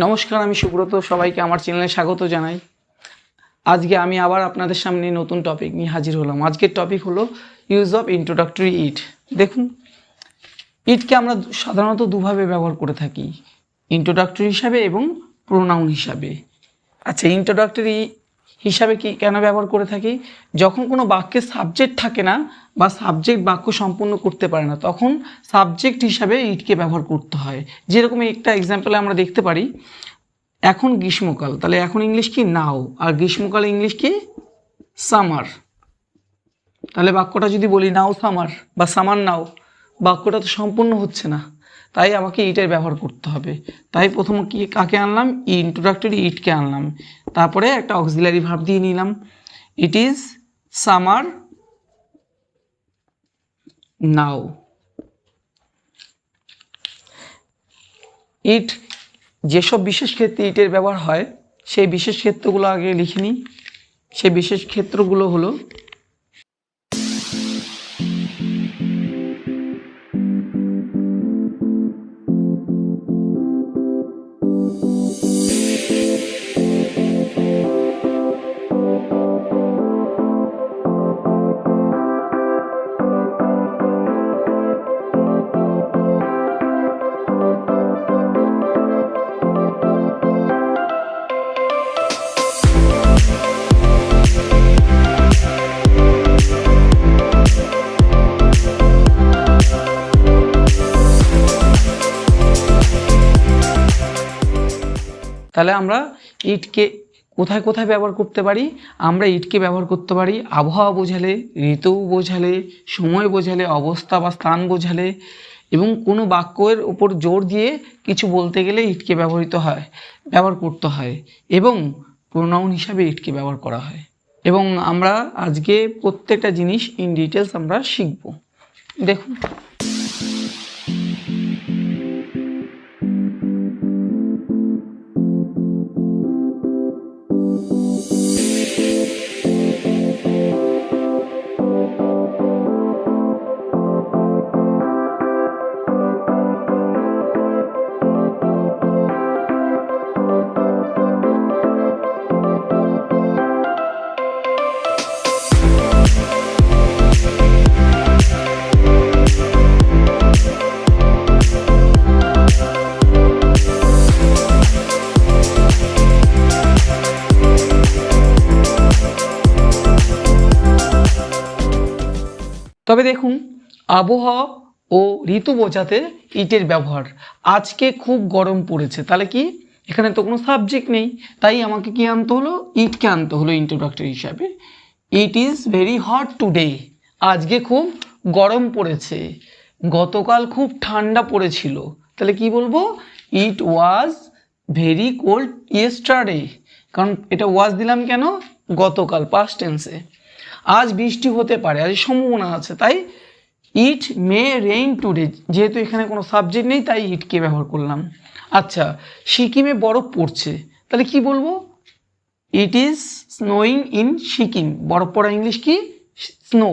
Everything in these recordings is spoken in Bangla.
নমস্কার, আমি সুব্রত। সবাইকে আমার চ্যানেলে স্বাগত জানাই। আজকে আমি আবার আপনাদের সামনে নতুন টপিক নিয়ে হাজির হলাম। আজকের টপিক হলো ইউজ অফ ইন্ট্রোডাক্টরি ইট। দেখুন, ইটকে আমরা সাধারণত দুভাবে ব্যবহার করে থাকি, ইন্ট্রোডাক্টরি হিসাবে এবং প্রোনাউন হিসাবে। আচ্ছা, ইন্ট্রোডাক্টরি হিসাবে কি কেন ব্যবহার করে থাকি? যখন কোনো বাক্যের সাবজেক্ট থাকে না বা সাবজেক্ট বাক্য সম্পূর্ণ করতে পারে না, তখন সাবজেক্ট হিসাবে ইটকে ব্যবহার করতে হয়। যেরকম একটা এক্সাম্পলে আমরা দেখতে পারি, এখন গ্রীষ্মকাল, তাহলে এখন ইংলিশ কি? নাও। আর গ্রীষ্মকালে ইংলিশ কি? সামার। তাহলে বাক্যটা যদি বলি নাও সামার বা সামার নাও, বাক্যটা তো সম্পূর্ণ হচ্ছে না, তাই আমাকে ইটের ব্যবহার করতে হবে। তাই প্রথম কি কাকে আনলাম? ইন্ট্রোডাক্টরি ইটকে আনলাম, তারপরে একটা অক্সিলারি ভার্ব দিয়ে নিলাম, ইট ইজ সামার নাও। ইট যেসব বিশেষ ক্ষেত্রে ইটের ব্যবহার হয় সেই বিশেষ ক্ষেত্রগুলো আগে লিখে নিই। সেই বিশেষ ক্ষেত্রগুলো হলো তাহলে আমরা ইটকে কোথায় কোথায় ব্যবহার করতে পারি? আমরা ইটকে ব্যবহার করতে পারি আবহাওয়া বোঝালে, ঋতু বোঝালে, সময় বোঝালে, অবস্থা বা স্থান বোঝালে, এবং কোনো বাক্যের উপর জোর দিয়ে কিছু বলতে গেলে ইটকে ব্যবহার করতে হয়, এবং প্রোনাউন হিসাবে ইটকে ব্যবহার করা হয়। এবং আমরা আজকে প্রত্যেকটা জিনিস ইন ডিটেলস আমরা শিখব। দেখুন, তবে দেখুন, আবহাওয়া ও ঋতু বোঝাতে ইটের ব্যবহার। আজকে খুব গরম পড়েছে, তাহলে কি? এখানে তো কোনো সাবজেক্ট নেই, তাই আমাকে কি আনতে হলো? ইটকে আনতে হলো ইন্ট্রোডাক্টরি হিসাবে। It is very hot today. আজকে খুব গরম পড়েছে। গতকাল খুব ঠান্ডা পড়েছিল, তাহলে কি বলবো? ইট ওয়াজ ভেরি কোল্ড ইয়েস্টারডে। কারণ এটা ওয়াজ দিলাম কেন? গতকাল, পাস্ট টেন্সে। আজ বৃষ্টি হতে পারে, আজ সম্ভাবনা আছে, তাই ইট মে রেইন টুডে। যেহেতু এখানে কোনো সাবজেক্ট নেই, তাই ইটকে ব্যবহার করলাম। আচ্ছা, সিকিমে বরফ পড়ছে, তাহলে কি বলবো? It is snowing in Sikkim. বরফ পড়া ইংলিশ কি? স্নো।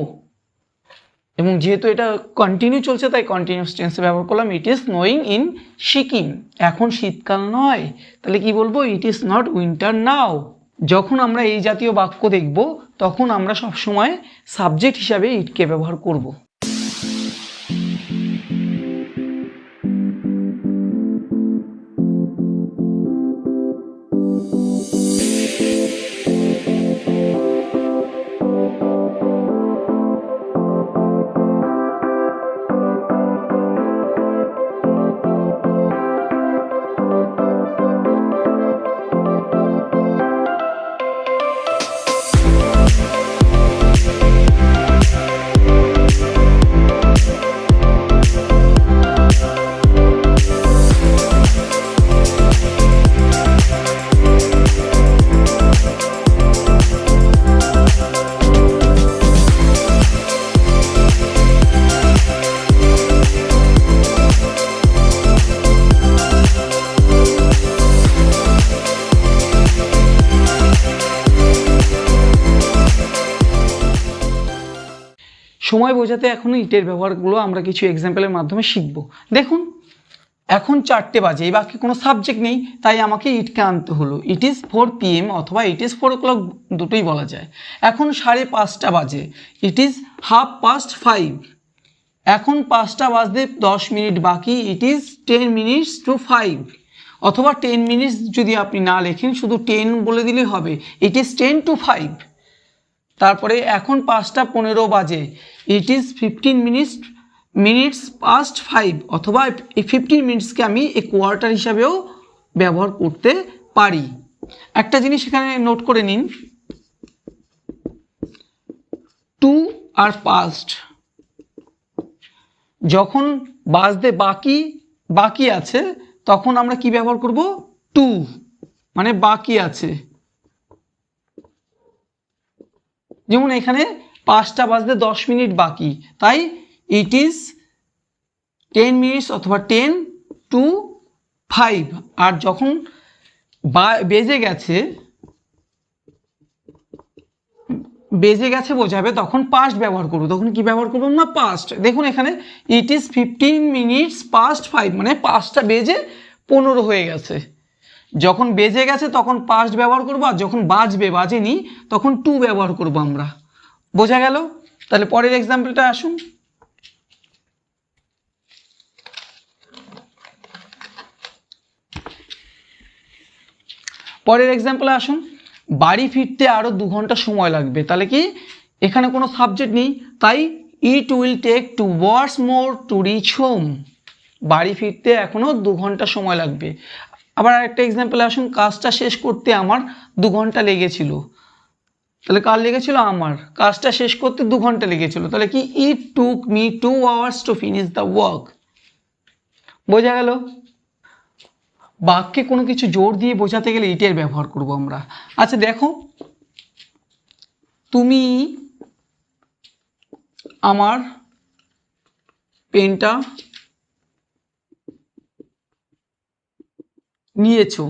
এবং যেহেতু এটা কন্টিনিউ চলছে, তাই কন্টিনিউয়াস টেন্সে ব্যবহার করলাম, it is snowing in Sikkim. এখন শীতকাল নয়, তাহলে কি বলবো? ইট ইজ নট উইন্টার নাও। যখন আমরা এই জাতীয় বাক্য দেখব, তখন আমরা সবসময় সাবজেক্ট হিসাবে ইটকে ব্যবহার করব। বোঝাতে এখন ইটের ব্যবহারগুলো আমরা কিছু এক্সাম্পলের মাধ্যমে শিখব। দেখুন এখন 4টে বাজে, এই বাক্যে কোনো সাবজেক্ট নেই, তাই আমাকে ইটকে আনতে হলো। ইট ইজ 4 PM অথবা ইট ইজ 4 o'clock, দুটোই বলা যায়। এখন 5:30 বাজে, ইট ইজ 5:30। এখন 5টা বাজতে 10 মিনিট বাকি, ইট ইজ 10 minutes to 5, অথবা 10 মিনিটস যদি আপনি না লেখেন শুধু 10 বলে দিলেই হবে, ইট ইজ 10 to 5। তারপরে এখন 5:15 বাজে, ইট ইজ 15 minutes past 5, অথবা এই 15 মিনিটসকে আমি এই কোয়ার্টার হিসাবেও ব্যবহার করতে পারি। একটা জিনিস এখানে নোট করে নিন, টু আর পাস্ট যখন বাজতে বাকি আছে তখন আমরা কি ব্যবহার করব, টু, মানে বাকি আছে। যেমন এখানে 5টা বাজতে 10 মিনিট বাকি, তাই ইট ইজ 10 মিনিটস অথবা 10 to 5। আর যখন বেজে গেছে বোঝাবে তখন পাস্ট ব্যবহার করব। তখন কি ব্যবহার করব না, পাস্ট। দেখুন এখানে ইট ইজ 15 minutes past 5, মানে 5টা বেজে 15 হয়ে গেছে। যখন বেজে গেছে তখন পাস্ট ব্যবহার করব, আর যখন বাজেনি তখন টু ব্যবহার করব আমরা। বোঝা গেল? তাহলে পরের এক্সাম্পলটা আসুন। পরের এক্সাম্পলে আসুন, বাড়ি ফিরতে আরও 2 ঘন্টা সময় লাগবে। তাহলে কি এখানে কোনো সাবজেক্ট নেই, তাই it will take 2 hours more to reach home। বাড়ি ফিরতে এখনও 2 ঘন্টা সময় লাগবে। আবার আরেকটা এক্সাম্পলে আসুন, কাজটা শেষ করতে আমার 2 ঘন্টা লেগেছিল। তাহলে কার লেগেছিল, আমার। কাজটা শেষ করতে 2 ঘন্টা লেগেছিল, তাহলে কি ইট took me 2 hours to finish the work। বোঝা গেল? বাক্যে কোনো কিছু জোর দিয়ে বোঝাতে গেলে ইটের ব্যবহার করব আমরা। আচ্ছা দেখো, তুমি আমার পেনটা নিয়েছো।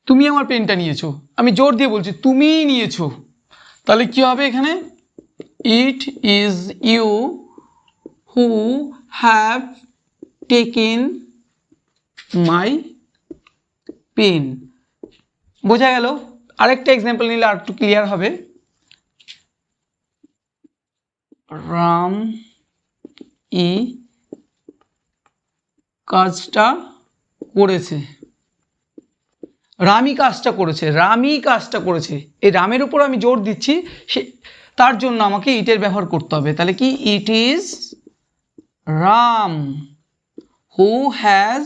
তুমি আমার পেনটা নিয়েছো, আমি জোর দিয়ে বলছি তুমি নিয়েছো। তাহলে কি হবে এখানে, it is you who have taken my pen. বোঝা গেল? আরেকটা এক্সাম্পল নিলে আর একটু ক্লিয়ার হবে। রাম ই কাজটা করেছে। রামই কাজটা করেছে। এই রামের উপর আমি জোর দিচ্ছি, তার জন্য আমাকে ইটের ব্যবহার করতে হবে। তাহলে কি it is Ram who has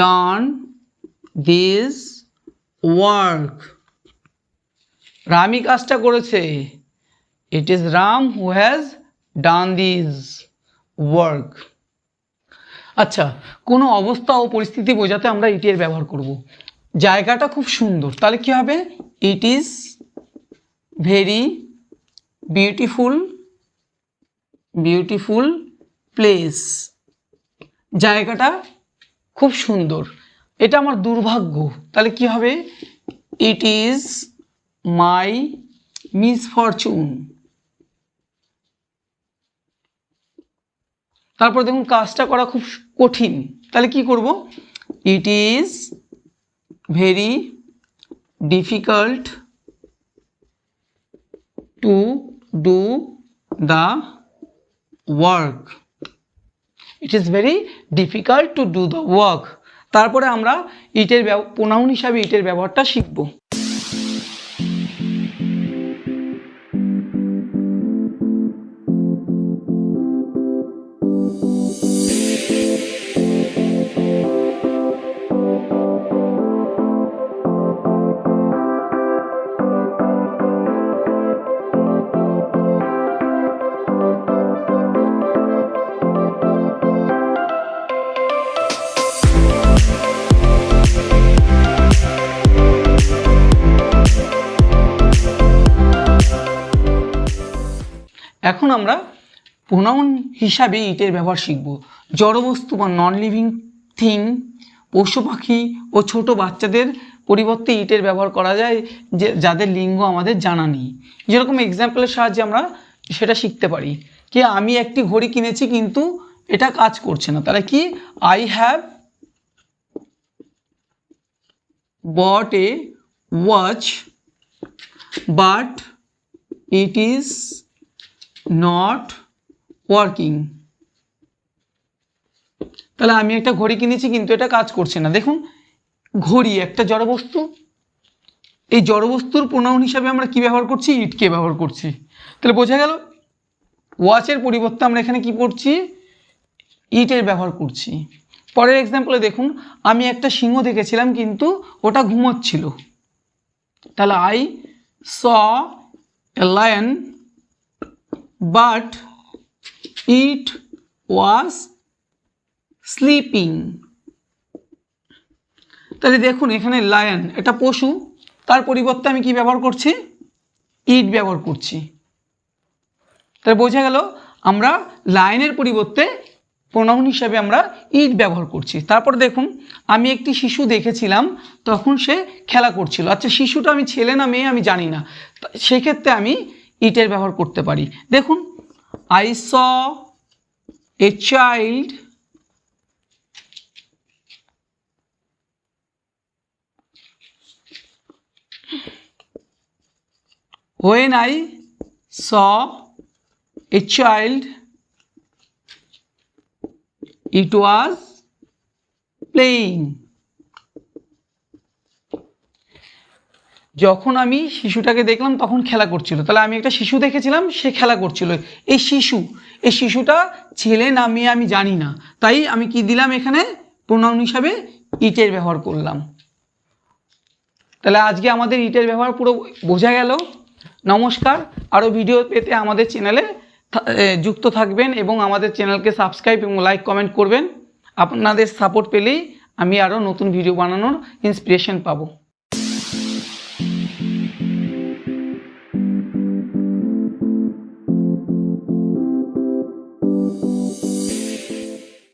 done this work. রামই কাজটা করেছে, it is Ram who has done this work. আচ্ছা, কোনো অবস্থা ও পরিস্থিতি বোঝাতে আমরা ইটের ব্যবহার করব। জায়গাটা খুব সুন্দর, তাহলে কি হবে, it is very beautiful place. জায়গাটা খুব সুন্দর। এটা আমার দুর্ভাগ্য, তাহলে কি হবে, ইট ইজ মাই মিসফরচুন। তারপর দেখুন কাজটা করা খুব কঠিন, তাহলে কি করব, it is very difficult to do the work. It is very difficult to do the work. তারপরে আমরা ইটের প্রোনাউন হিসাবে ইটের ব্যবহারটা শিখব। এখন আমরা প্রোনাউন হিসাবে ইটের ব্যবহার শিখব। জড়বস্তু বা নন লিভিং থিং, পশু পাখি ও ছোট বাচ্চাদের পরিবর্তে ইটের ব্যবহার করা যায় যে যাদের লিঙ্গ আমাদের জানা নেই। যেরকম এক্সাম্পলের সাহায্যে আমরা সেটা শিখতে পারি কি আমি একটি ঘড়ি কিনেছি কিন্তু এটা কাজ করছে না, তাহলে কি I have bought a watch but it is not working। তাহলে আমি একটা ঘড়ি কিনেছি কিন্তু এটা কাজ করছে না। দেখুন ঘড়ি একটা জড়বস্তু, এই জড়বস্তুর প্রোনাউন হিসাবে আমরা কি ব্যবহার করছি? ইটকে ব্যবহার করছি। তাহলে বোঝা গেল ওয়াচের পরিবর্তে আমরা এখানে কি করছি? ইটের ব্যবহার করছি। পরের এক্সাম্পলে দেখুন আমি একটা সিংহ দেখেছিলাম কিন্তু ওটা ঘুমোচ্ছিল, তাহলে I saw a lion but it was sleeping. তাহলে দেখুন এখানে লায়ন এটা পশু, তার পরিবর্তে আমি কি ব্যবহার করছি? ইট ব্যবহার করছি। তাহলে বোঝা গেল আমরা লায়নের পরিবর্তে প্রোনাউন হিসাবে আমরা ইট ব্যবহার করছি। তারপর দেখুন আমি একটি শিশু দেখেছিলাম তখন সে খেলা করছিল। আচ্ছা শিশুটা আমি ছেলে না মেয়ে আমি জানি না, সেক্ষেত্রে আমি ইটের ব্যবহার করতে পারি। দেখুন I saw a child when I saw a child it was playing। যখন আমি শিশুটাকে দেখলাম তখন খেলা করছিল, তাহলে আমি একটা শিশু দেখেছিলাম সে খেলা করছিল। এই শিশুটা ছেলে না মেয়ে আমি জানি না, তাই আমি কি দিলাম এখানে? প্রোনাউন হিসাবে ইটের ব্যবহার করলাম। তাহলে আজকে আমাদের ইটের ব্যবহার পুরো বোঝা গেল। নমস্কার, আরও ভিডিও পেতে আমাদের চ্যানেলে যুক্ত থাকবেন এবং আমাদের চ্যানেলকে সাবস্ক্রাইব এবং লাইক কমেন্ট করবেন। আপনাদের সাপোর্ট পেলেই আমি আরও নতুন ভিডিও বানানোর ইন্সপিরেশন পাবো।